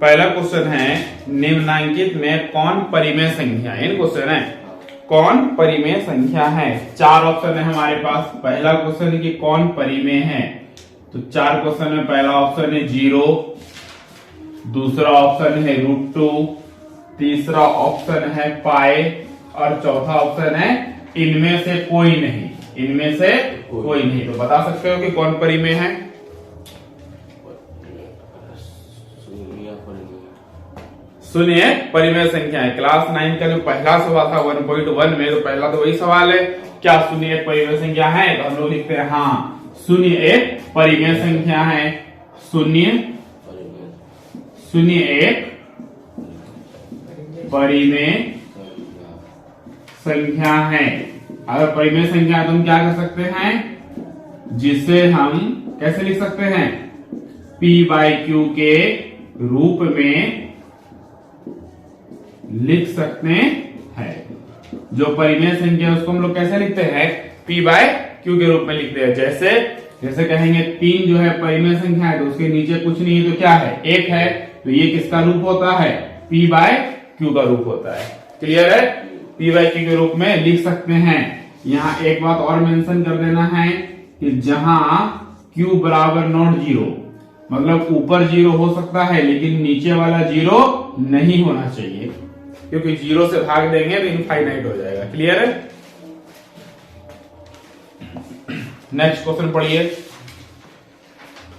पहला क्वेश्चन है निम्नांकित में कौन परिमेय संख्या है। इन क्वेश्चन है कौन परिमेय संख्या है। चार ऑप्शन है हमारे पास। पहला क्वेश्चन है कि कौन परिमेय है, तो चार क्वेश्चन में पहला ऑप्शन है 0, दूसरा ऑप्शन है √2, तीसरा ऑप्शन है पाई और चौथा ऑप्शन है इनमें से कोई नहीं। इनमें से कोई नहीं। तो बता सकते हो कि कौन परिमेय है। सुनिए, परिमेय संख्या है। क्लास 9 का जो पहला सवाल था 1.1 में, तो पहला तो वही सवाल है, क्या शून्य एक परिमेय संख्या है। तो हम लोग लिखते हैं हाँ, शून्य एक परिमेय संख्या है। शून्य एक परिमेय संख्या है। अगर परिमेय संख्या है तो हम क्या कर सकते हैं, जिसे हम कैसे लिख सकते हैं, p/q के रूप में लिख सकते हैं। जो परिमेय संख्या है उसको हम लोग कैसे लिखते हैं, p/q के रूप में लिखते हैं। जैसे कहेंगे 3 जो है परिमेय संख्या है तो उसके नीचे कुछ नहीं है तो क्या है, 1 है, तो ये किसका रूप होता है, p/q का रूप होता है। क्लियर है, p/q के रूप में लिख सकते हैं। यहाँ एक बात और मेंशन कर देना है कि जहां q बराबर नॉट 0, मतलब ऊपर 0 हो सकता है लेकिन नीचे वाला 0 नहीं होना चाहिए, क्योंकि 0 से भाग देंगे तो इनफाइनाइट हो जाएगा। क्लियर है। नेक्स्ट क्वेश्चन पढ़िए।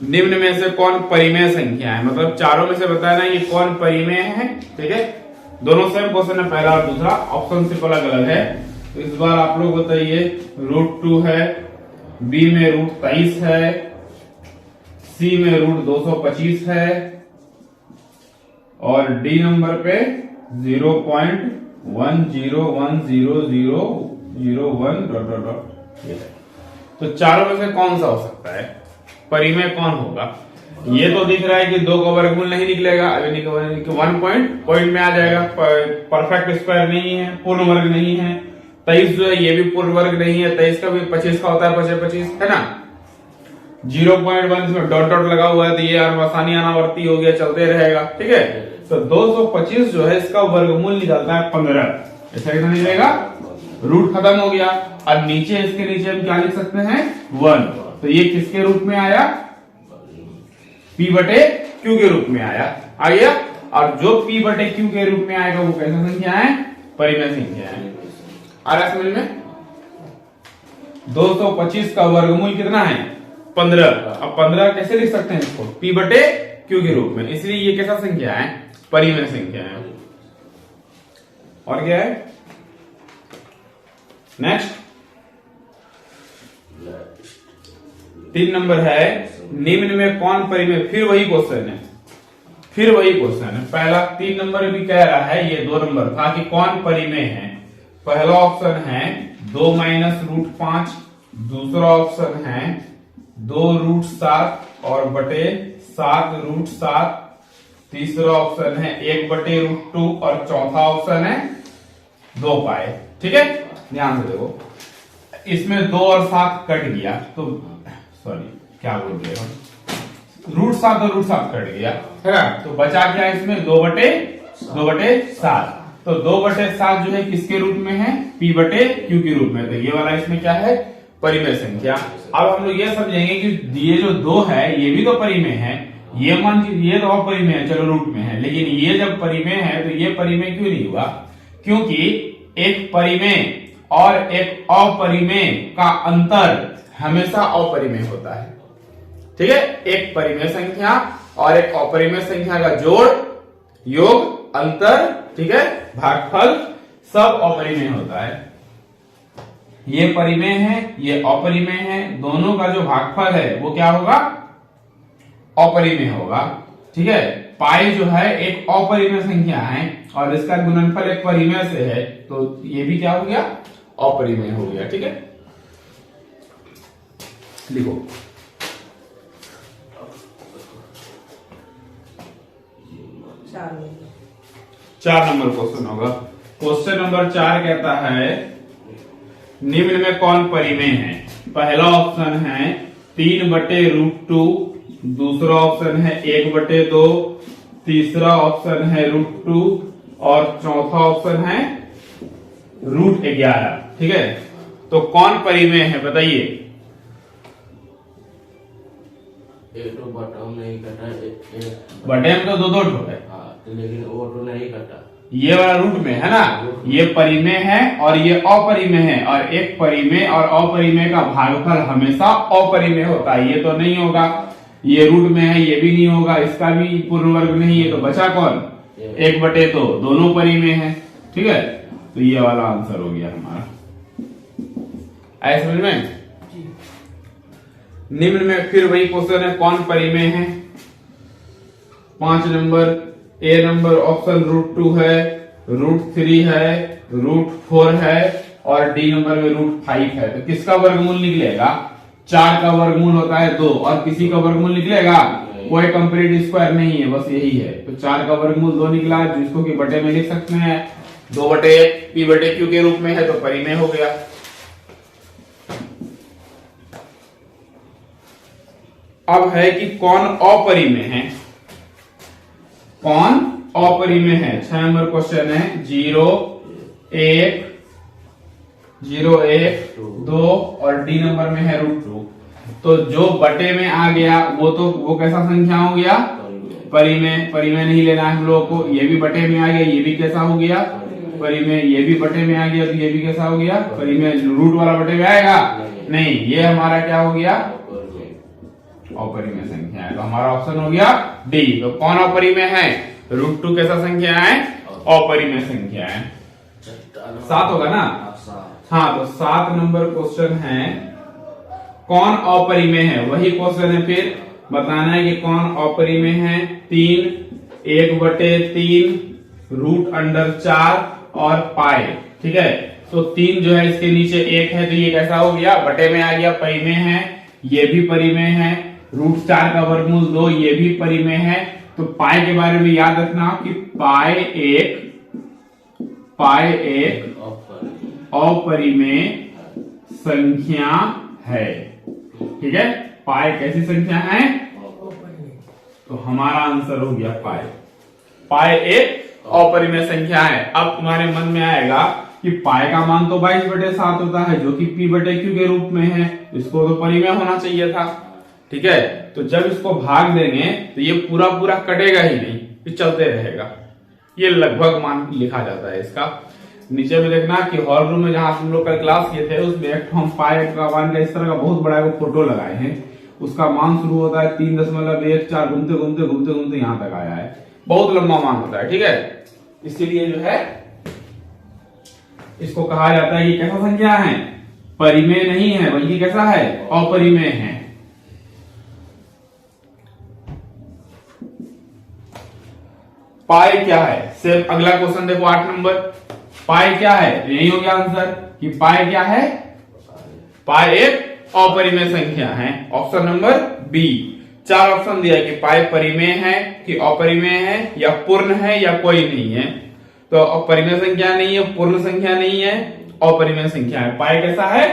निम्न में से कौन परिमेय संख्या है, मतलब चारों में से बताना ये कौन परिमेय है। ठीक है, दोनों सेम क्वेश्चन है, पहला और दूसरा, ऑप्शन सिर्फ अलग अलग है। तो इस बार आप लोग बताइए, √2 है, बी में √23 है, सी में √225 है और डी नंबर पे 0.10100001 है। तो चारों में से कौन सा हो सकता है, परिमेय कौन होगा। ये तो दिख रहा है कि 2 का वर्गमूल नहीं निकलेगा, अभी 1 पॉइंट में आ जाएगा। परफेक्ट स्क्वायर नहीं है, पूर्ण वर्ग नहीं है। 23 जो है ये भी पूर्ण वर्ग नहीं है, 23 का भी 25 का होता है, 25 है ना। 0.1 में डॉट डॉट लगा हुआ है तो ये आसानी अनावर्ती हो गया, चलते रहेगा। ठीक है, तो 225 जो है इसका वर्गमूल निकलता है 15। ऐसा कितना निकलेगा, रूट खत्म हो गया। अब नीचे इसके नीचे हम क्या लिख सकते हैं, 1। तो ये किसके रूप में आया, p/q के रूप में आया, आ गया। और जो p/q के रूप में आएगा वो कैसा संख्या है, परिमेय संख्या है। आ रहा समझ में। 225 का वर्गमूल कितना है, 15। अब 15 कैसे लिख सकते हैं इसको, p/q के रूप में, इसलिए ये कैसा संख्या है, परिमेय संख्या है। और क्या है नेक्स्ट, 3 नंबर है, निम्न में कौन परिमेय। फिर वही क्वेश्चन है, पहला 3 नंबर भी कह रहा है, ये 2 नंबर था कि कौन परिमेय है। पहला ऑप्शन है 2 - √5, दूसरा ऑप्शन है 2√7 और बटे 7√7, तीसरा ऑप्शन है 1/√2 और चौथा ऑप्शन है 2 पाई। ठीक है, ध्यान से देखो, इसमें 2 और 7 कट गया, तो सॉरी क्या बोल रहे हो, √7 और √7 कट गया है ना, तो बचा क्या इसमें, 2/7। तो 2/7 जो है किसके रूप में है, p/q के रूप में। तो ये वाला इसमें क्या है, परिमेय संख्या। अब हम लोग ये समझेंगे कि ये जो 2 है ये भी तो परिमेय है, ये मान ये तो अपरिमेय है, चलो रूट में है, लेकिन ये जब परिमेय है तो ये परिमेय क्यों नहीं हुआ, क्योंकि एक परिमेय और एक अपरिमेय का अंतर हमेशा अपरिमेय होता है। ठीक है, एक परिमेय संख्या और एक अपरिमेय संख्या का जोड़, योग, अंतर, ठीक है, भागफल, सब अपरिमेय होता है। ये परिमेय है, ये अपरिमेय है, दोनों का जो भागफल है वो क्या होगा, अपरिमेय होगा। ठीक है, पाई जो है एक अपरिमेय संख्या है और इसका गुणनफल एक परिमेय से है, तो ये भी क्या हो गया, अपरिमेय हो गया। ठीक है, लिखो 4 नंबर क्वेश्चन होगा। क्वेश्चन नंबर 4 कहता है निम्न में कौन परिमेय है। पहला ऑप्शन है 3/√2, दूसरा ऑप्शन है 1/2, तीसरा ऑप्शन है √2 और चौथा ऑप्शन है √11। ठीक है, तो कौन परिमेय है बताइए? एक तो बटन नहीं कटा, बटे में तो दो ठो है, लेकिन वो तो नहीं कटा। ये वाला रूट में है ना, ये परिमेय है और ये अपरिमेय है, और एक परिमेय और अपरिमेय का भागफल हमेशा अपरिमेय होता है। ये तो नहीं होगा, ये रूट में है, ये भी नहीं होगा, इसका भी पूर्ण वर्ग नहीं है, तो बचा कौन? 1/2, तो दोनों परिमेय है। ठीक है, तो ये वाला आंसर हो गया हमारा। आए समझ में? निम्न में फिर वही क्वेश्चन है, कौन परिमेय है? 5 नंबर, ए नंबर ऑप्शन √2 है, √3 है, √4 है और डी नंबर में √5 है। तो किसका वर्गमूल निकलेगा? 4 का वर्गमूल होता है 2, और किसी का वर्गमूल निकलेगा? कोई कंप्लीट स्क्वायर नहीं है, बस यही है। तो 4 का वर्गमूल 2 निकला, जिसको कि बटे में लिख सकते हैं 2/1 p/q के रूप में है, तो परिमेय हो गया। अब है कि कौन अपरिमेय है? कौन अपरिमेय है? 6 नंबर क्वेश्चन है, 0, 1, 0, 1, 2 और डी नंबर में है √2। तो जो बटे में आ गया वो कैसा संख्या हो गया? परिमेय। परिमेय नहीं लेना है हम लोगों को। ये भी बटे में आ गया, ये भी कैसा हो गया? परिमेय। ये भी बटे में आ गया, तो ये भी कैसा हो गया? परिमेय। रूट वाला बटे में आएगा नहीं, ये हमारा क्या हो गया? अपरिमेय संख्या है। तो हमारा ऑप्शन हो गया डी। तो कौन अपरिमेय है? √2 कैसा संख्या है? अपरिमेय संख्या है। 7 होगा ना? हाँ, तो 7 नंबर क्वेश्चन है, कौन अपरिमेय है? वही क्वेश्चन है, फिर बताना है कि कौन अपरिमेय है। 3, 1/3, √4 और पाई। ठीक है, तो 3 जो है इसके नीचे 1 है, तो ये कैसा हो गया? बटे में आ गया, परिमेय है। ये भी परिमेय है। √4 का वर्गमूल 2, ये भी परिमेय है। तो पाई के बारे में याद रखना कि पाई एक अपरिमेय संख्या है। ठीक है, पाई कैसी संख्या है? तो हमारा आंसर हो गया पाई एक अपरिमेय संख्या है। अब तुम्हारे मन में आएगा कि पाई का मान तो 22/7 होता है, जो कि p/q के रूप में है, इसको तो परिमेय होना चाहिए था। ठीक है, तो जब इसको भाग देंगे तो ये पूरा पूरा कटेगा ही नहीं, ये चलते रहेगा। ये लगभग मान लिखा जाता है इसका। नीचे में देखना कि हॉल रूम में जहां हम लोग कल क्लास किए थे, उसमें एक हम पाई का मान का इस तरह का बहुत बड़ा एक फोटो लगाए हैं। उसका मान शुरू होता है 3.14, घूमते घूमते घूमते घूमते यहां तक आया है। बहुत लंबा मान होता है। ठीक है, इसीलिए जो है इसको कहा जाता है कि कैसा संख्या है? परिमेय नहीं है, बल्कि कैसा है? अपरिमेय है। पाई क्या है? सिर्फ अगला क्वेश्चन देखो, 8 नंबर। पाई क्या है? यही हो गया आंसर कि पाई क्या है? पाई एक अपरिमेय संख्या है। Option number B. 4 ऑप्शन दिया है कि पाई परिमेय है कि अपरिमेय है या पूर्ण है या कोई नहीं है। तो अपरिमेय संख्या नहीं है, पूर्ण संख्या नहीं है, अपरिमेय संख्या है। पाई कैसा है?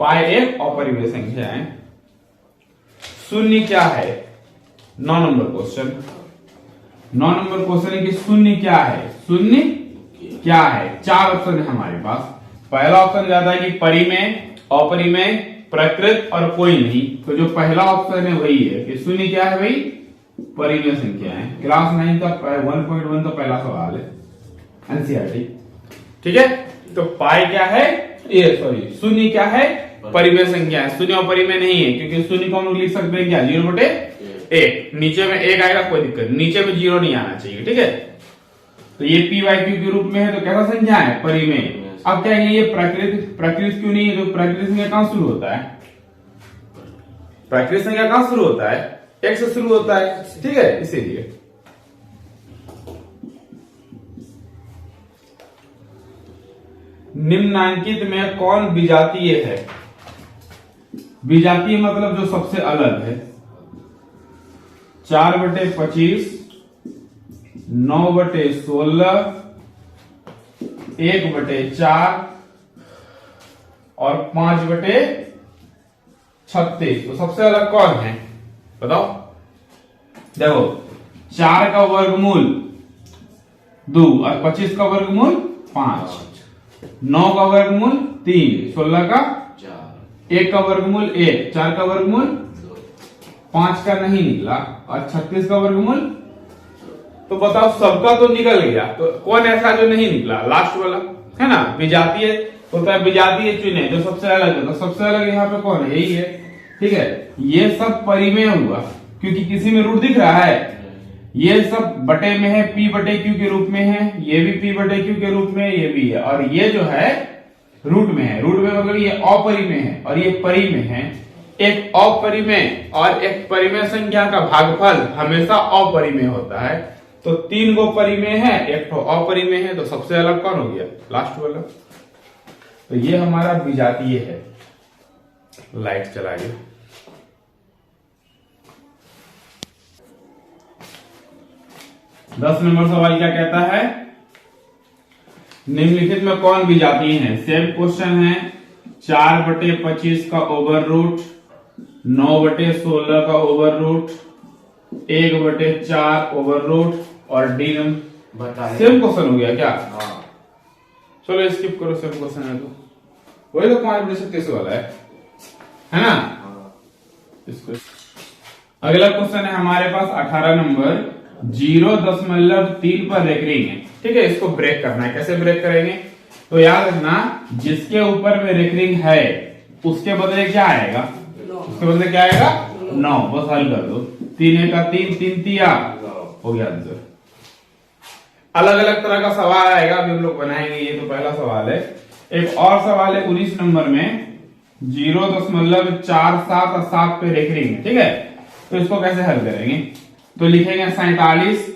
पाई एक अपरिमेय संख्या है। शून्य क्या है? 9 नंबर क्वेश्चन। 9 नंबर क्वेश्चन है कि शून्य क्या है? शून्य क्या है? 4 ऑप्शन है हमारे पास। पहला ऑप्शन जाता है कि परिमेय, अपरिमेय, प्रकृत और कोई नहीं। तो जो पहला ऑप्शन है वही है कि शून्य क्या है भाई? परिमेय संख्या है। क्लास 9 का 1.1 का पहला सवाल है, एनसीईआरटी। ठीक है, तो पाई क्या है? ये सॉरी, शून्य क्या है? परिमेय संख्या है। शून्य और परिमेय नहीं है, क्योंकि शून्य को हम लोग लिख सकते हैं क्या? 0/1। नीचे में 1 आएगा, कोई दिक्कत, नीचे में 0 नहीं आना चाहिए। ठीक है, तो ये p/q के रूप में है, तो कैसा संख्या है? परिमेय। अब क्या है, ये प्रकृत क्यों नहीं है? तो प्रकृत संख्या कहां शुरू होता है? प्रकृत संख्या कहां शुरू होता है? 1 से शुरू होता है। ठीक है, इसीलिए निम्नांकित में कौन विजातीय है? विजातीय मतलब जो सबसे अलग है। 4/25, 9/16, 1/4 और 5/36। तो सबसे अलग कौन है बताओ? देखो 4 का वर्गमूल 2 और 25 का वर्गमूल 5, 9 का वर्गमूल 3, 16 का 1 का वर्गमूल 1, 4 का वर्गमूल 5 का नहीं निकला और 36 का वर्गमूल। तो बताओ सबका तो निकल गया, तो कौन ऐसा जो नहीं निकला? लास्ट वाला है ना, विजातीय होता है, विजातीय चुने जो सबसे अलग है, तो सबसे अलग यहाँ पे कौन है? यही है। ठीक है, ये सब परिमेय हुआ क्योंकि किसी में रूट दिख रहा है। ये सब बटे में है, P बटे Q के रूप में है, ये भी P बटे Q के रूप में, ये भी है, और ये जो है रूट में है। रूट में मतलब ये अपरिमेय है और ये परिमेय है। एक अपरिमेय और एक परिमेय संख्या का भागफल हमेशा अपरिमेय होता है। तो 3 गो परिमेय है, एक तो अपरिमेय है, तो सबसे अलग कौन हो गया? लास्ट वाला। तो ये हमारा विजातीय है। लाइट चला गया। दस नंबर सवाल क्या कहता है? निम्नलिखित में कौन विजातीय है? सेम क्वेश्चन है। 4/25 का ओवर रूट, 9/16 का ओवर रूट, 1/4 ओवर रूट और डी नंबर। सेम क्वेश्चन हो गया क्या? हाँ। चलो स्किप करो, सेम क्वेश्चन है तो वही तो 5/36 वाला है ना? इसको अगला क्वेश्चन है हमारे पास 18 नंबर। 0.3 पर रेकरिंग है। ठीक है, इसको ब्रेक करना है। कैसे ब्रेक करेंगे? तो याद रखना, जिसके ऊपर में रेकरिंग है उसके बदले क्या आएगा? उसके बदले क्या आएगा? 9। बस हल कर दो। 3 का 3, 3 तिया हो गया आंसर। अलग अलग तरह का सवाल आएगा, अभी हम लोग बनाएंगे। ये तो पहला सवाल है। एक और सवाल है 19 नंबर में। 0.47 और 7 पे रेकरिंग है। ठीक है, तो इसको कैसे हल करेंगे? तो लिखेंगे 47,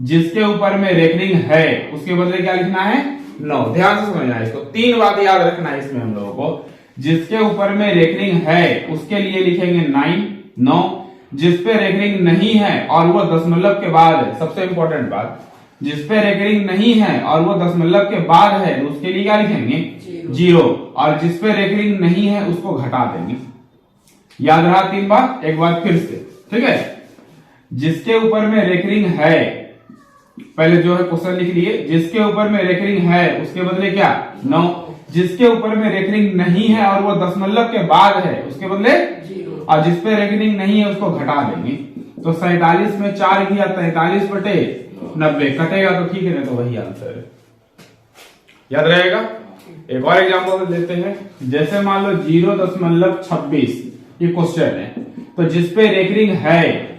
जिसके ऊपर में रेकरिंग है उसके बदले क्या लिखना है? 9। ध्यान से समझना है इसको। 3 बात याद रखना है इसमें हम लोगों को। जिसके ऊपर में रेकरिंग है उसके लिए लिखेंगे 9। जिस पे रेकरिंग नहीं है और वो दशमलव के बाद है, सबसे इंपॉर्टेंट बात, जिस पे रेकरिंग नहीं है और वो दशमलव के बाद है उसके लिए क्या लिखेंगे? 0। और जिस पे रेकरिंग नहीं है उसको घटा देंगे। याद रहा 3 बात? एक बार फिर से। ठीक है, जिसके ऊपर में रेकरिंग है, पहले जो है क्वेश्चन लिख लिए। जिसके ऊपर में रेकरिंग है उसके बदले क्या? 9। जिसके ऊपर में रेकरिंग नहीं है और वो दशमलव के बाद है उसके बदले 0। और जिस पे रेकरिंग नहीं है उसको घटा देंगे। तो 47 में 4 किया 43/90 कटेगा तो ठीक है, नहीं तो वही आंसर है। याद रहेगा। एक और एग्जांपल देते हैं। जैसे मान लो 0.26 ये क्वेश्चन है, तो जिस पे रेकरिंग है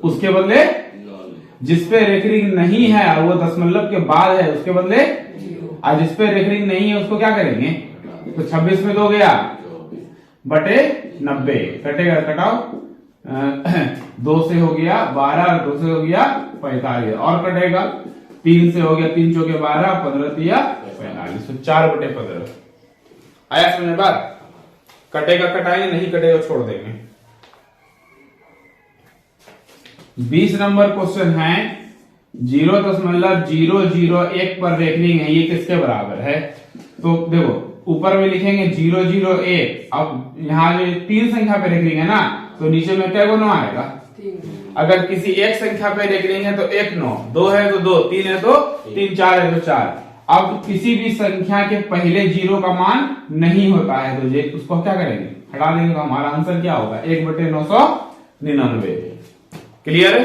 उसके बदले, जिस पे रेकरिंग नहीं है और वो दशमलव के बाद है उसके बदले, और जिस पे रेकरिंग नहीं है उसको क्या करेंगे? तो 26 में 2 गया बटे 90 कटेगा, कटाओ 2 से हो गया 12 और 2 से हो गया 45 और कटेगा 3 से हो गया 3 चौके 12, 15 तिया 45, तो 4/15 आया समझ में बात? कटेगा कटाएंगे, नहीं कटेगा छोड़ देंगे। 20 नंबर क्वेश्चन है। 0.001 पर रेकरिंग है, ये किसके बराबर है? तो देखो ऊपर में लिखेंगे 001। अब यहाँ जो 3 संख्या पे रेकरिंग है ना, तो नीचे में क्या 9 आएगा? अगर किसी एक संख्या पे रेकरिंग है तो 1 9, 2 है तो 2, 3 है तो 3, 4 है तो 4। अब किसी भी संख्या के पहले 0 का मान नहीं होता है तो ये उसको क्या करेंगे? हटा देंगे। तो हमारा आंसर क्या होगा? 1/999। क्लियर है?